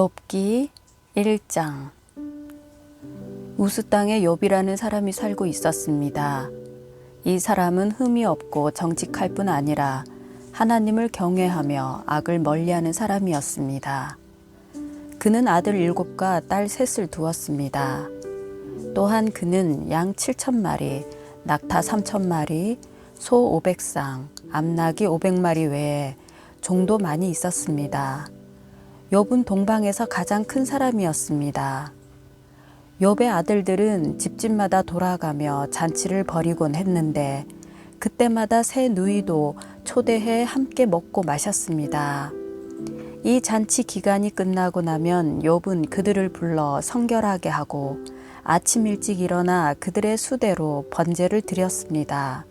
욥기 1장. 우스 땅에 욥이라는 사람이 살고 있었습니다. 이 사람은 흠이 없고 정직할 뿐 아니라 하나님을 경외하며 악을 멀리하는 사람이었습니다. 그는 아들 7과 딸 3을 두었습니다. 또한 그는 양 7,000마리, 낙타 3,000마리, 소 500쌍, 암나귀 500마리 외에 종도 많이 있었습니다. 욥은 동방에서 가장 큰 사람이었습니다. 욥의 아들들은 집집마다 돌아가며 잔치를 벌이곤 했는데 그때마다 새 누이도 초대해 함께 먹고 마셨습니다. 이 잔치 기간이 끝나고 나면 욥은 그들을 불러 성결하게 하고 아침 일찍 일어나 그들의 수대로 번제를 드렸습니다.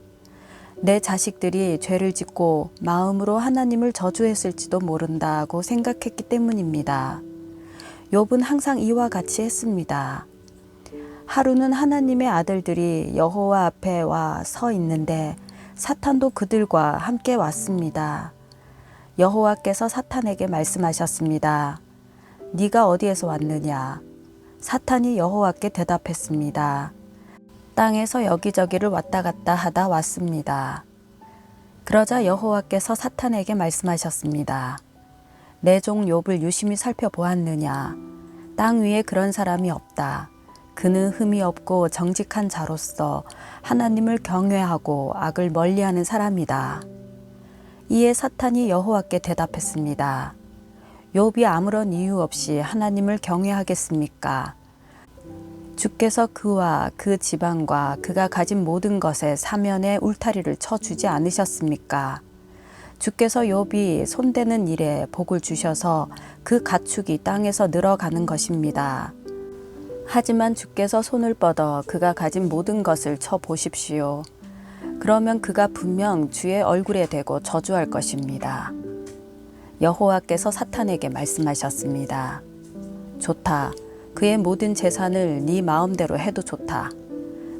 내 자식들이 죄를 짓고 마음으로 하나님을 저주했을지도 모른다고 생각했기 때문입니다. 욥은 항상 이와 같이 했습니다. 하루는 하나님의 아들들이 여호와 앞에 와 서 있는데 사탄도 그들과 함께 왔습니다. 여호와께서 사탄에게 말씀하셨습니다. 네가 어디에서 왔느냐? 사탄이 여호와께 대답했습니다. 땅에서 여기저기를 왔다 갔다 하다 왔습니다. 그러자 여호와께서 사탄에게 말씀하셨습니다. 내 종 욥을 유심히 살펴보았느냐? 땅 위에 그런 사람이 없다. 그는 흠이 없고 정직한 자로서 하나님을 경외하고 악을 멀리하는 사람이다. 이에 사탄이 여호와께 대답했습니다. 욥이 아무런 이유 없이 하나님을 경외하겠습니까? 주께서 그와 그 지방과 그가 가진 모든 것에 사면에 울타리를 쳐주지 않으셨습니까? 주께서 욥이 손대는 일에 복을 주셔서 그 가축이 땅에서 늘어가는 것입니다. 하지만 주께서 손을 뻗어 그가 가진 모든 것을 쳐 보십시오. 그러면 그가 분명 주의 얼굴에 대고 저주할 것입니다. 여호와께서 사탄에게 말씀하셨습니다. 좋다. 그의 모든 재산을 네 마음대로 해도 좋다.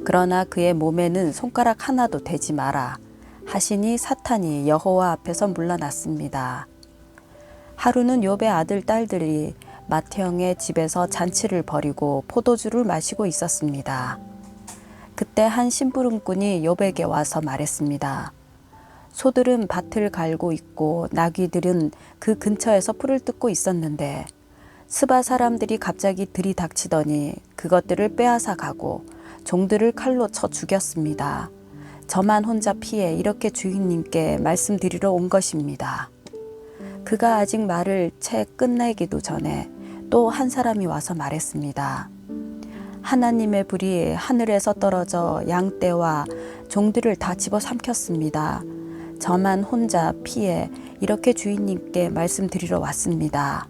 그러나 그의 몸에는 손가락 하나도 대지 마라. 하시니 사탄이 여호와 앞에서 물러났습니다. 하루는 욥의 아들 딸들이 맏형의 집에서 잔치를 벌이고 포도주를 마시고 있었습니다. 그때 한 심부름꾼이 욥에게 와서 말했습니다. 소들은 밭을 갈고 있고 나귀들은 그 근처에서 풀을 뜯고 있었는데 스바 사람들이 갑자기 들이닥치더니 그것들을 빼앗아 가고 종들을 칼로 쳐 죽였습니다. 저만 혼자 피해 이렇게 주인님께 말씀드리러 온 것입니다. 그가 아직 말을 채 끝내기도 전에 또 한 사람이 와서 말했습니다. 하나님의 불이 하늘에서 떨어져 양떼와 종들을 다 집어삼켰습니다. 저만 혼자 피해 이렇게 주인님께 말씀드리러 왔습니다.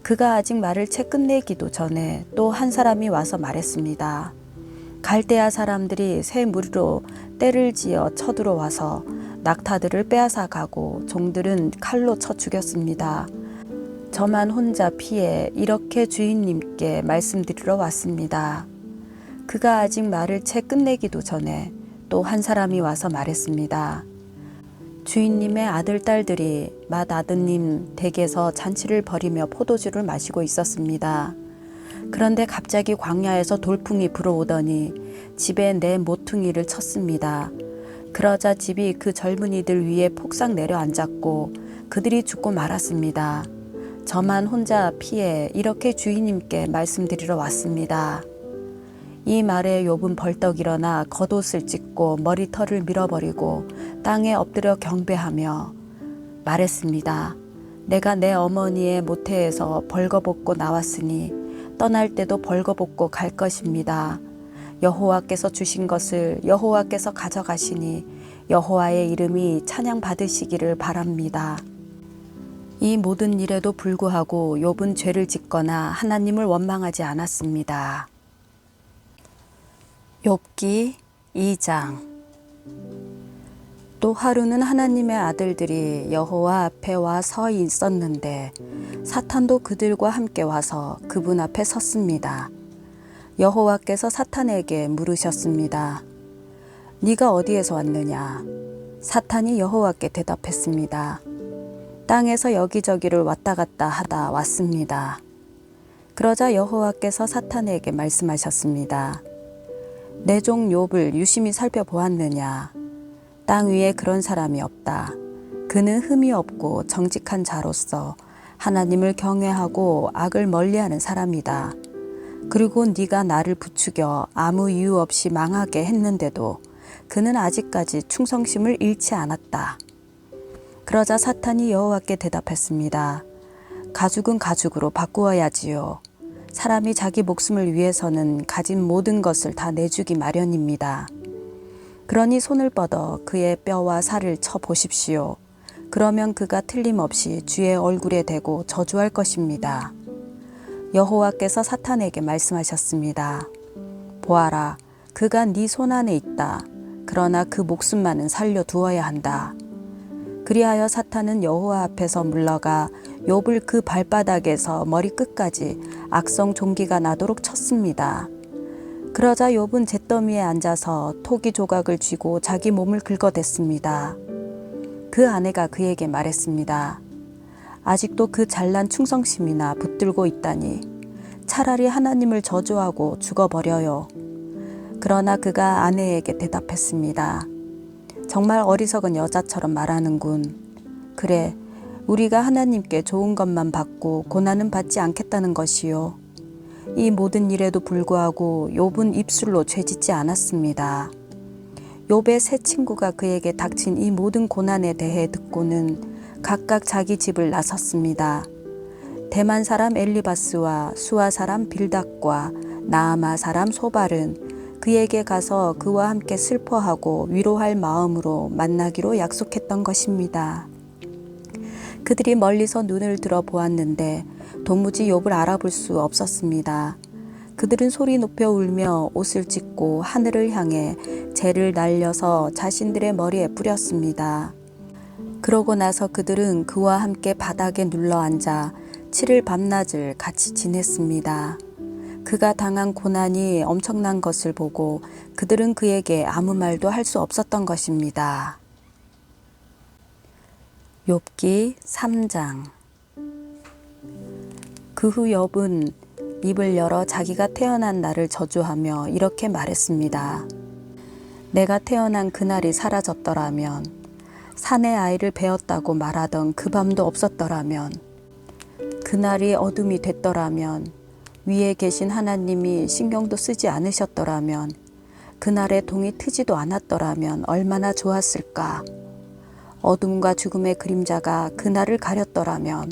그가 아직 말을 채 끝내기도 전에 또 한 사람이 와서 말했습니다. 갈대아 사람들이 새 무리로 떼를 지어 쳐들어와서 낙타들을 빼앗아 가고 종들은 칼로 쳐 죽였습니다. 저만 혼자 피해 이렇게 주인님께 말씀드리러 왔습니다. 그가 아직 말을 채 끝내기도 전에 또 한 사람이 와서 말했습니다. 주인님의 아들, 딸들이 맏아드님 댁에서 잔치를 벌이며 포도주를 마시고 있었습니다. 그런데 갑자기 광야에서 돌풍이 불어오더니 집에 내 모퉁이를 쳤습니다. 그러자 집이 그 젊은이들 위에 폭삭 내려앉았고 그들이 죽고 말았습니다. 저만 혼자 피해 이렇게 주인님께 말씀드리러 왔습니다. 이 말에 욥은 벌떡 일어나 겉옷을 찢고 머리털을 밀어버리고 땅에 엎드려 경배하며 말했습니다. 내가 내 어머니의 모태에서 벌거벗고 나왔으니 떠날 때도 벌거벗고 갈 것입니다. 여호와께서 주신 것을 여호와께서 가져가시니 여호와의 이름이 찬양 받으시기를 바랍니다. 이 모든 일에도 불구하고 욥은 죄를 짓거나 하나님을 원망하지 않았습니다. 욥기 2장. 또 하루는 하나님의 아들들이 여호와 앞에 와 서 있었는데 사탄도 그들과 함께 와서 그분 앞에 섰습니다. 여호와께서 사탄에게 물으셨습니다. 네가 어디에서 왔느냐? 사탄이 여호와께 대답했습니다. 땅에서 여기저기를 왔다 갔다 하다 왔습니다. 그러자 여호와께서 사탄에게 말씀하셨습니다. 내 종 욥을 유심히 살펴보았느냐? 땅 위에 그런 사람이 없다. 그는 흠이 없고 정직한 자로서 하나님을 경외하고 악을 멀리하는 사람이다. 그리고 네가 나를 부추겨 아무 이유 없이 망하게 했는데도 그는 아직까지 충성심을 잃지 않았다. 그러자 사탄이 여호와께 대답했습니다. 가죽은 가죽으로 바꾸어야지요. 사람이 자기 목숨을 위해서는 가진 모든 것을 다 내주기 마련입니다. 그러니 손을 뻗어 그의 뼈와 살을 쳐 보십시오. 그러면 그가 틀림없이 주의 얼굴에 대고 저주할 것입니다. 여호와께서 사탄에게 말씀하셨습니다. 보아라, 그가 네 손 안에 있다. 그러나 그 목숨만은 살려두어야 한다. 그리하여 사탄은 여호와 앞에서 물러가 욥을 그 발바닥에서 머리끝까지 악성 종기가 나도록 쳤습니다. 그러자 욥은 잿더미에 앉아서 토기 조각을 쥐고 자기 몸을 긁어댔습니다. 그 아내가 그에게 말했습니다. 아직도 그 잘난 충성심이나 붙들고 있다니 차라리 하나님을 저주하고 죽어버려요. 그러나 그가 아내에게 대답했습니다. 정말 어리석은 여자처럼 말하는군. 그래, 우리가 하나님께 좋은 것만 받고 고난은 받지 않겠다는 것이요. 이 모든 일에도 불구하고 욥은 입술로 죄짓지 않았습니다. 욥의 세 친구가 그에게 닥친 이 모든 고난에 대해 듣고는 각각 자기 집을 나섰습니다. 대만 사람 엘리바스와 수아 사람 빌닷과 나아마 사람 소발은 그에게 가서 그와 함께 슬퍼하고 위로할 마음으로 만나기로 약속했던 것입니다. 그들이 멀리서 눈을 들어 보았는데 도무지 욥을 알아볼 수 없었습니다. 그들은 소리 높여 울며 옷을 찢고 하늘을 향해 재를 날려서 자신들의 머리에 뿌렸습니다. 그러고 나서 그들은 그와 함께 바닥에 눌러앉아 7일 밤낮을 같이 지냈습니다. 그가 당한 고난이 엄청난 것을 보고 그들은 그에게 아무 말도 할 수 없었던 것입니다. 욥기 3장. 그 후 욥은 입을 열어 자기가 태어난 날을 저주하며 이렇게 말했습니다. 내가 태어난 그날이 사라졌더라면, 산의 아이를 베었다고 말하던 그 밤도 없었더라면, 그날이 어둠이 됐더라면, 위에 계신 하나님이 신경도 쓰지 않으셨더라면, 그날에 동이 트지도 않았더라면 얼마나 좋았을까. 어둠과 죽음의 그림자가 그날을 가렸더라면,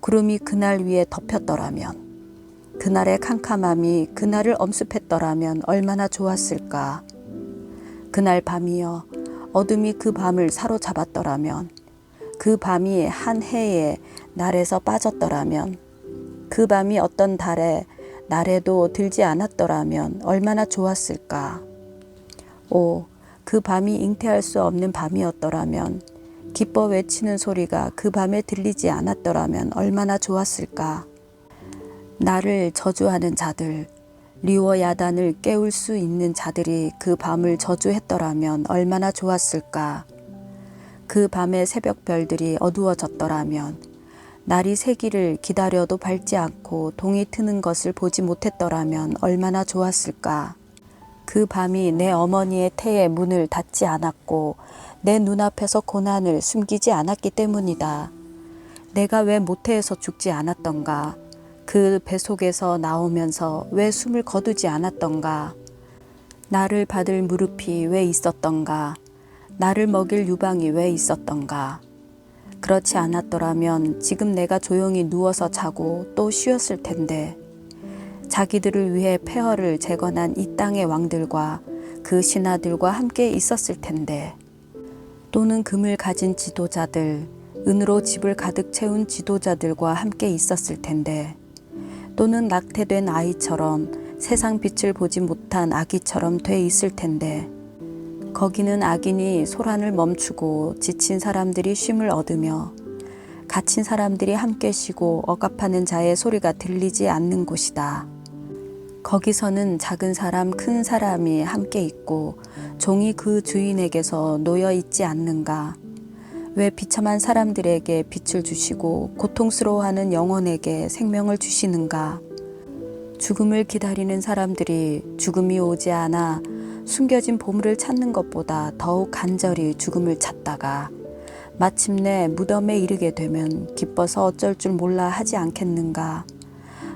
구름이 그날 위에 덮였더라면, 그날의 캄캄함이 그날을 엄습했더라면 얼마나 좋았을까. 그날 밤이여, 어둠이 그 밤을 사로잡았더라면, 그 밤이 한 해의 날에서 빠졌더라면, 그 밤이 어떤 달의 날에도 들지 않았더라면 얼마나 좋았을까. 오, 그 밤이 잉태할 수 없는 밤이었더라면, 기뻐 외치는 소리가 그 밤에 들리지 않았더라면 얼마나 좋았을까. 나를 저주하는 자들, 리워 야단을 깨울 수 있는 자들이 그 밤을 저주했더라면 얼마나 좋았을까. 그 밤의 새벽별들이 어두워졌더라면, 날이 새기를 기다려도 밝지 않고 동이 트는 것을 보지 못했더라면 얼마나 좋았을까. 그 밤이 내 어머니의 태의 문을 닫지 않았고 내 눈앞에서 고난을 숨기지 않았기 때문이다. 내가 왜 모태에서 죽지 않았던가. 그 뱃속에서 나오면서 왜 숨을 거두지 않았던가. 나를 받을 무릎이 왜 있었던가. 나를 먹일 유방이 왜 있었던가. 그렇지 않았더라면 지금 내가 조용히 누워서 자고 또 쉬었을 텐데. 자기들을 위해 폐허를 재건한 이 땅의 왕들과 그 신하들과 함께 있었을 텐데. 또는 금을 가진 지도자들, 은으로 집을 가득 채운 지도자들과 함께 있었을 텐데. 또는 낙태된 아이처럼 세상 빛을 보지 못한 아기처럼 돼 있을 텐데. 거기는 악인이 소란을 멈추고 지친 사람들이 쉼을 얻으며 갇힌 사람들이 함께 쉬고 억압하는 자의 소리가 들리지 않는 곳이다. 거기서는 작은 사람, 큰 사람이 함께 있고 종이 그 주인에게서 놓여 있지 않는가. 왜 비참한 사람들에게 빛을 주시고 고통스러워하는 영혼에게 생명을 주시는가? 죽음을 기다리는 사람들이 죽음이 오지 않아 숨겨진 보물을 찾는 것보다 더욱 간절히 죽음을 찾다가 마침내 무덤에 이르게 되면 기뻐서 어쩔 줄 몰라 하지 않겠는가?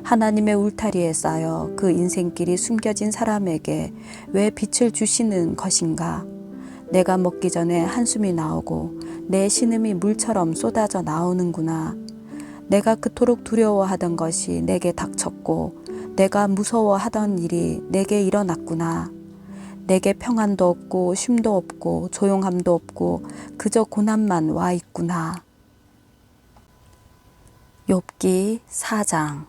하나님의 울타리에 쌓여 그 인생길이 숨겨진 사람에게 왜 빛을 주시는 것인가? 내가 먹기 전에 한숨이 나오고 내 신음이 물처럼 쏟아져 나오는구나. 내가 그토록 두려워하던 것이 내게 닥쳤고 내가 무서워하던 일이 내게 일어났구나. 내게 평안도 없고 쉼도 없고 조용함도 없고 그저 고난만 와 있구나. 욥기 4장.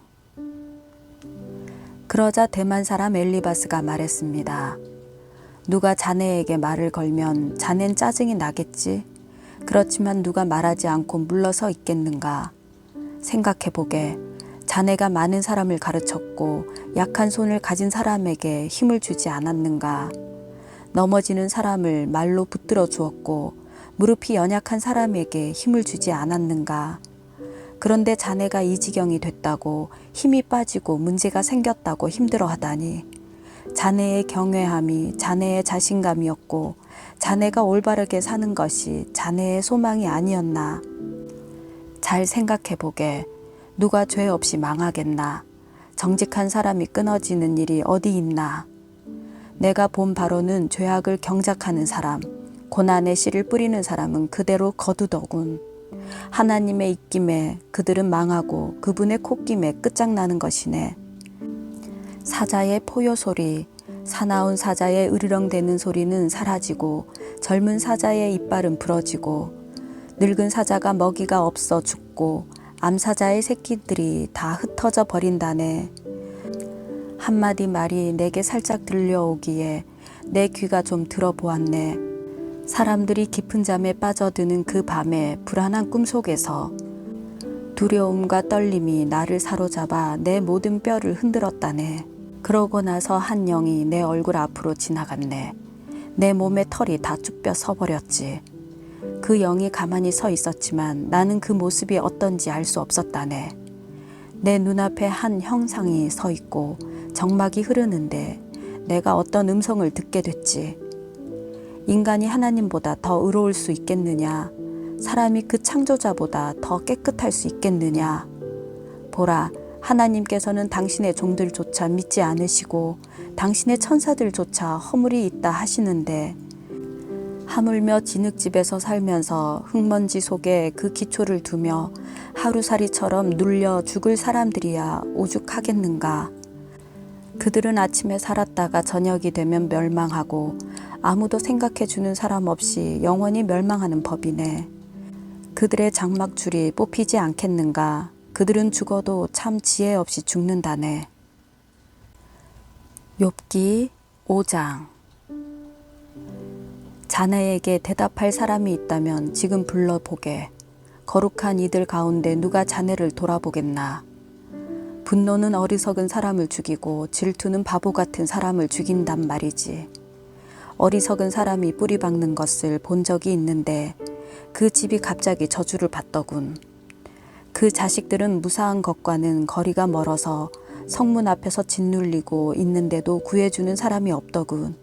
그러자 대만 사람 엘리바스가 말했습니다. 누가 자네에게 말을 걸면 자넨 짜증이 나겠지. 그렇지만 누가 말하지 않고 물러서 있겠는가. 생각해보게. 자네가 많은 사람을 가르쳤고 약한 손을 가진 사람에게 힘을 주지 않았는가. 넘어지는 사람을 말로 붙들어 주었고 무릎이 연약한 사람에게 힘을 주지 않았는가. 그런데 자네가 이 지경이 됐다고 힘이 빠지고 문제가 생겼다고 힘들어하다니. 자네의 경외함이 자네의 자신감이었고 자네가 올바르게 사는 것이 자네의 소망이 아니었나. 잘 생각해보게. 누가 죄 없이 망하겠나. 정직한 사람이 끊어지는 일이 어디 있나. 내가 본 바로는 죄악을 경작하는 사람, 고난의 씨를 뿌리는 사람은 그대로 거두더군. 하나님의 입김에 그들은 망하고 그분의 콧김에 끝장나는 것이네. 사자의 포효 소리, 사나운 사자의 으르렁대는 소리는 사라지고 젊은 사자의 이빨은 부러지고 늙은 사자가 먹이가 없어 죽고 암사자의 새끼들이 다 흩어져 버린다네. 한마디 말이 내게 살짝 들려오기에 내 귀가 좀 들어보았네. 사람들이 깊은 잠에 빠져드는 그 밤에 불안한 꿈속에서 두려움과 떨림이 나를 사로잡아 내 모든 뼈를 흔들었다네. 그러고 나서 한 영이 내 얼굴 앞으로 지나갔네. 내 몸에 털이 다 쭈뼛 서버렸지. 그 영이 가만히 서 있었지만 나는 그 모습이 어떤지 알 수 없었다네. 내 눈앞에 한 형상이 서 있고 정막이 흐르는데 내가 어떤 음성을 듣게 됐지. 인간이 하나님보다 더 의로울 수 있겠느냐? 사람이 그 창조자보다 더 깨끗할 수 있겠느냐? 보라, 하나님께서는 당신의 종들조차 믿지 않으시고 당신의 천사들조차 허물이 있다 하시는데 하물며 진흙집에서 살면서 흙먼지 속에 그 기초를 두며 하루살이처럼 눌려 죽을 사람들이야 오죽하겠는가. 그들은 아침에 살았다가 저녁이 되면 멸망하고 아무도 생각해주는 사람 없이 영원히 멸망하는 법이네. 그들의 장막줄이 뽑히지 않겠는가. 그들은 죽어도 참 지혜 없이 죽는다네. 욥기 5장. 자네에게 대답할 사람이 있다면 지금 불러보게. 거룩한 이들 가운데 누가 자네를 돌아보겠나. 분노는 어리석은 사람을 죽이고 질투는 바보 같은 사람을 죽인단 말이지. 어리석은 사람이 뿌리 박는 것을 본 적이 있는데 그 집이 갑자기 저주를 받더군. 그 자식들은 무사한 것과는 거리가 멀어서 성문 앞에서 짓눌리고 있는데도 구해주는 사람이 없더군.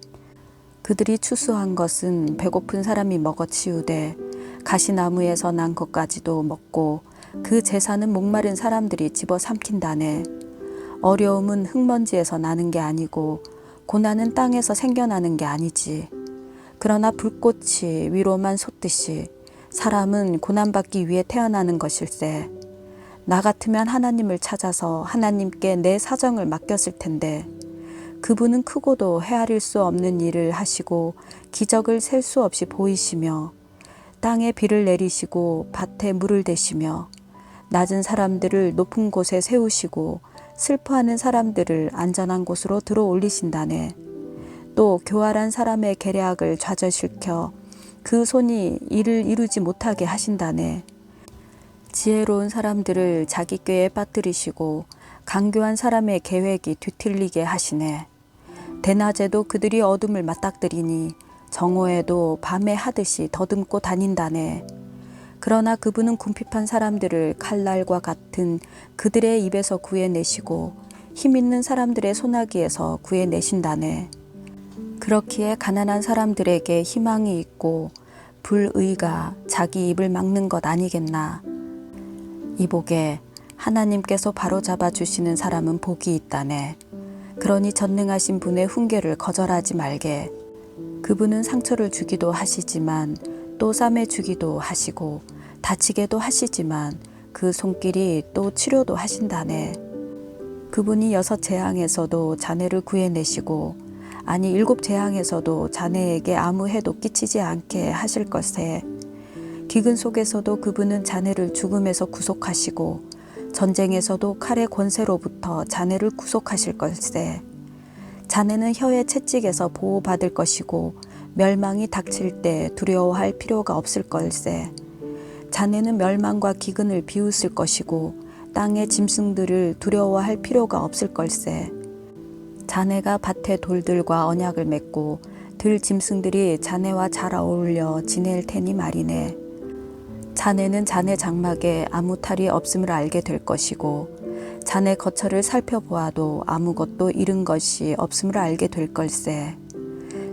그들이 추수한 것은 배고픈 사람이 먹어치우되 가시나무에서 난 것까지도 먹고 그 재산은 목마른 사람들이 집어삼킨다네. 어려움은 흙먼지에서 나는 게 아니고 고난은 땅에서 생겨나는 게 아니지. 그러나 불꽃이 위로만 솟듯이 사람은 고난받기 위해 태어나는 것일세. 나 같으면 하나님을 찾아서 하나님께 내 사정을 맡겼을 텐데 그분은 크고도 헤아릴 수 없는 일을 하시고 기적을 셀 수 없이 보이시며 땅에 비를 내리시고 밭에 물을 대시며 낮은 사람들을 높은 곳에 세우시고 슬퍼하는 사람들을 안전한 곳으로 들어 올리신다네. 또 교활한 사람의 계략을 좌절시켜 그 손이 일을 이루지 못하게 하신다네. 지혜로운 사람들을 자기 꾀에 빠뜨리시고 강교한 사람의 계획이 뒤틀리게 하시네. 대낮에도 그들이 어둠을 맞닥뜨리니 정오에도 밤에 하듯이 더듬고 다닌다네. 그러나 그분은 궁핍한 사람들을 칼날과 같은 그들의 입에서 구해내시고 힘 있는 사람들의 소나기에서 구해내신다네. 그렇기에 가난한 사람들에게 희망이 있고 불의가 자기 입을 막는 것 아니겠나. 이복에 하나님께서 바로잡아 주시는 사람은 복이 있다네. 그러니 전능하신 분의 훈계를 거절하지 말게. 그분은 상처를 주기도 하시지만 또 싸매 주기도 하시고 다치게도 하시지만 그 손길이 또 치료도 하신다네. 그분이 6 재앙에서도 자네를 구해내시고 아니 7 재앙에서도 자네에게 아무 해도 끼치지 않게 하실 것에 기근 속에서도 그분은 자네를 죽음에서 구속하시고 전쟁에서도 칼의 권세로부터 자네를 구속하실 것에 자네는 혀의 채찍에서 보호받을 것이고 멸망이 닥칠 때 두려워할 필요가 없을 걸세. 자네는 멸망과 기근을 비웃을 것이고 땅의 짐승들을 두려워할 필요가 없을 걸세. 자네가 밭의 돌들과 언약을 맺고 들 짐승들이 자네와 잘 어울려 지낼 테니 말이네. 자네는 자네 장막에 아무 탈이 없음을 알게 될 것이고 자네 거처를 살펴보아도 아무것도 잃은 것이 없음을 알게 될 걸세.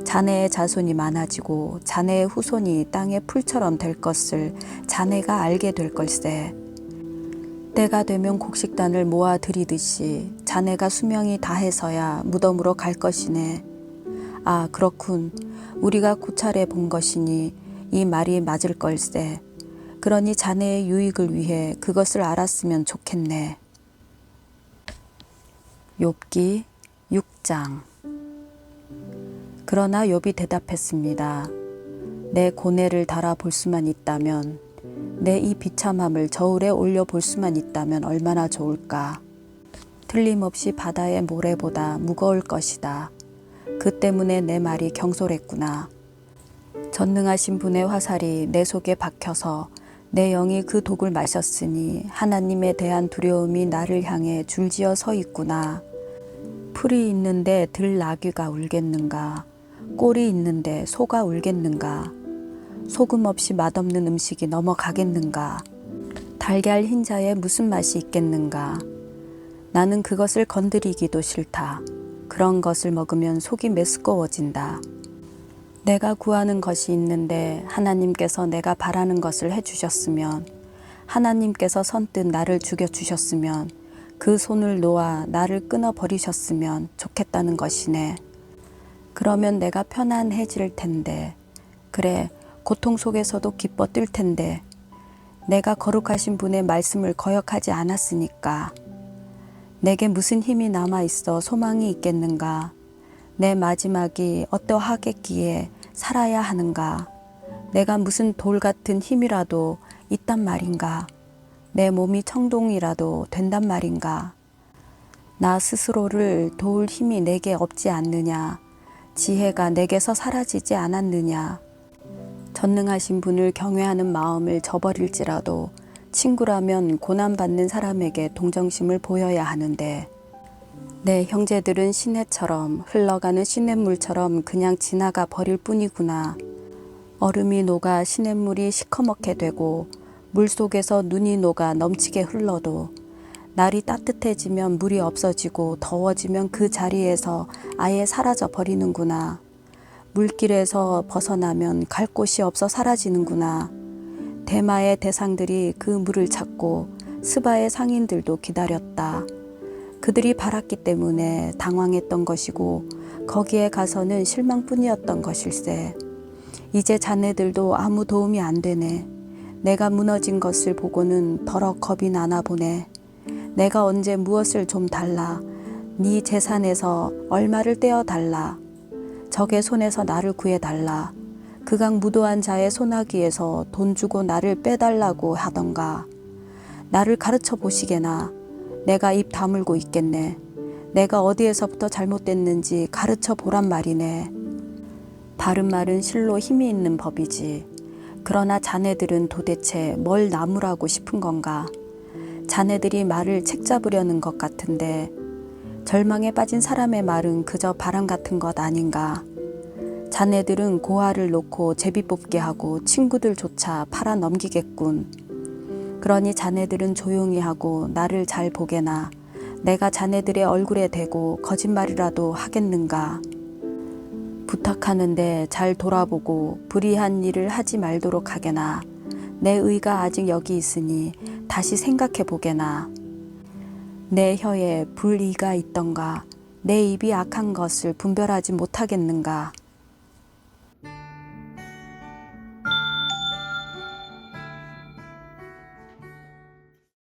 자네의 자손이 많아지고 자네의 후손이 땅의 풀처럼 될 것을 자네가 알게 될 걸세. 때가 되면 곡식단을 모아 들이듯이 자네가 수명이 다해서야 무덤으로 갈 것이네. 아, 그렇군. 우리가 고찰해 본 것이니 이 말이 맞을 걸세. 그러니 자네의 유익을 위해 그것을 알았으면 좋겠네. 욥기 6장. 그러나 욥이 대답했습니다. 내 고뇌를 달아 볼 수만 있다면, 내 이 비참함을 저울에 올려 볼 수만 있다면 얼마나 좋을까. 틀림없이 바다의 모래보다 무거울 것이다. 그 때문에 내 말이 경솔했구나. 전능하신 분의 화살이 내 속에 박혀서 내 영이 그 독을 마셨으니 하나님에 대한 두려움이 나를 향해 줄지어 서 있구나. 풀이 있는데 들나귀가 울겠는가? 꼴이 있는데 소가 울겠는가? 소금 없이 맛없는 음식이 넘어가겠는가? 달걀 흰자에 무슨 맛이 있겠는가? 나는 그것을 건드리기도 싫다. 그런 것을 먹으면 속이 메스꺼워진다. 내가 구하는 것이 있는데 하나님께서 내가 바라는 것을 해주셨으면, 하나님께서 선뜻 나를 죽여주셨으면, 그 손을 놓아 나를 끊어버리셨으면 좋겠다는 것이네. 그러면 내가 편안해질 텐데, 그래 고통 속에서도 기뻐 뛸 텐데, 내가 거룩하신 분의 말씀을 거역하지 않았으니까. 내게 무슨 힘이 남아있어 소망이 있겠는가? 내 마지막이 어떠하겠기에 살아야 하는가? 내가 무슨 돌 같은 힘이라도 있단 말인가? 내 몸이 청동이라도 된단 말인가? 나 스스로를 도울 힘이 내게 없지 않느냐? 지혜가 내게서 사라지지 않았느냐? 전능하신 분을 경외하는 마음을 저버릴지라도 친구라면 고난받는 사람에게 동정심을 보여야 하는데, 내 형제들은 시내처럼 흘러가는 시냇물처럼 그냥 지나가 버릴 뿐이구나. 얼음이 녹아 시냇물이 시커멓게 되고 물속에서 눈이 녹아 넘치게 흘러도 날이 따뜻해지면 물이 없어지고 더워지면 그 자리에서 아예 사라져 버리는구나. 물길에서 벗어나면 갈 곳이 없어 사라지는구나. 대마의 대상들이 그 물을 찾고 스바의 상인들도 기다렸다. 그들이 바랐기 때문에 당황했던 것이고 거기에 가서는 실망뿐이었던 것일세. 이제 자네들도 아무 도움이 안 되네. 내가 무너진 것을 보고는 더러 겁이 나나 보네. 내가 언제 무엇을 좀 달라. 네 재산에서 얼마를 떼어 달라. 적의 손에서 나를 구해달라. 그강 무도한 자의 소나기에서 돈 주고 나를 빼달라고 하던가. 나를 가르쳐 보시게나. 내가 입 다물고 있겠네. 내가 어디에서부터 잘못됐는지 가르쳐 보란 말이네. 바른 말은 실로 힘이 있는 법이지. 그러나 자네들은 도대체 뭘 나무라고 싶은 건가? 자네들이 말을 책잡으려는 것 같은데 절망에 빠진 사람의 말은 그저 바람 같은 것 아닌가? 자네들은 고아를 놓고 제비 뽑게 하고 친구들조차 팔아 넘기겠군. 그러니 자네들은 조용히 하고 나를 잘 보게나. 내가 자네들의 얼굴에 대고 거짓말이라도 하겠는가. 부탁하는데 잘 돌아보고 불의한 일을 하지 말도록 하게나. 내 의가 아직 여기 있으니 다시 생각해 보게나. 내 혀에 불의가 있던가. 내 입이 악한 것을 분별하지 못하겠는가.